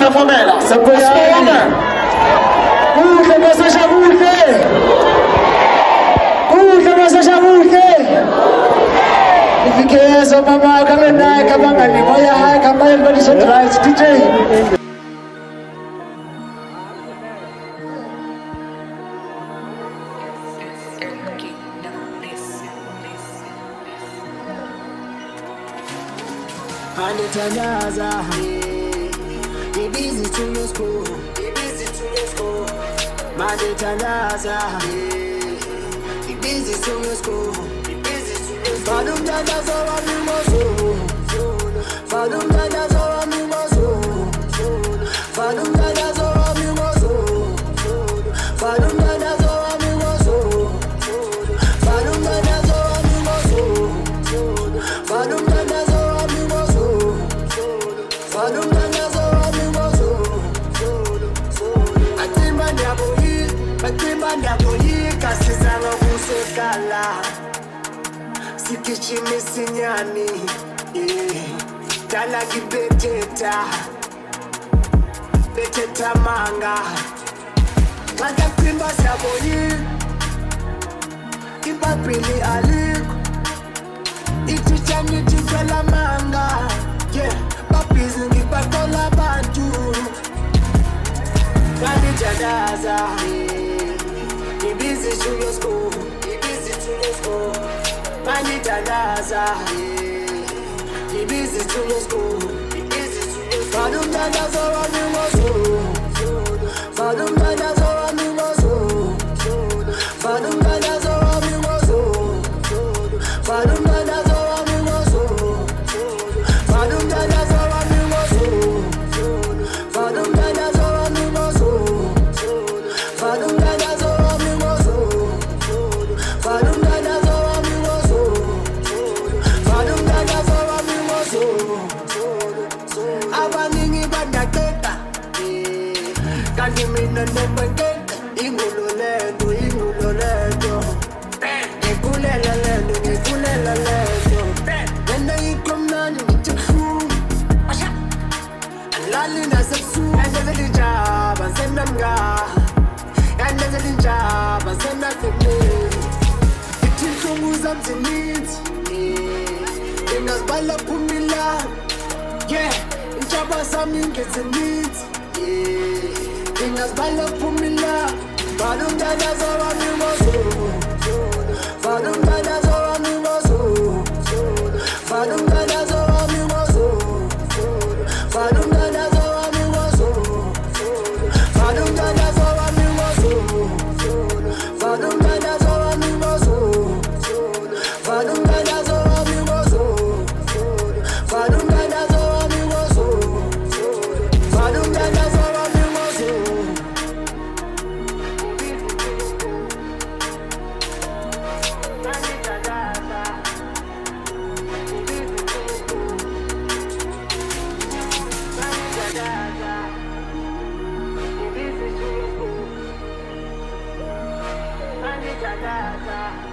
siyavumela. Sibonga. Kuhle masasha kuhle. Kuhle masasha kuhle. Ifikeza mama kama naye kama ngani moya haya kama everybody so right DJ. Anditandaza, busy to your school, Manditandaza, busy to your school, Fadumtandaza wa mimoso, Fadumtandaza wa mimoso, Fadumtandaza wa mimoso, Fadumtandaza wa mimoso, Fadumtandaza wa mimoso, Fadumtandaza kasizama kusekala sikichimi sinyani tala kibeteta beteta manga makakwimba saboyi ipapili aliko itichani tikwela manga papizi ngipatola bantu kanditandaza busy to your school, Manditandaza, busy to your school, Fadumtandaza wa mimoso, Fadumtandaza wa mimoso, Fadumtandaza wa mimoso, Fadumtandaza wa mimoso, Fadumtandaza wa mimoso, Fadumtandaza wa mimoso, Fadumtandaza Mina nemangenta ingulolendo ngikulela lendo nena ikomnani ngithu alali nasesu andelinjaba senamga andelinjaba senafeme itinhlungu zamzinitsi ingazibala phumila intshaba sami ngezinitsi ingazibala phumila Fadumtandaza wa mimoso Fadumtandaza wa mimoso Fadumtandaza wa mimoso Fadumtandaza wa mimoso Fadumtandaza wa mimoso Fadumtandaza wa mimoso Fadumtandaza wa mimoso Fadumtandaza wa mimoso Fadumtandaza wa mimoso Manditandaza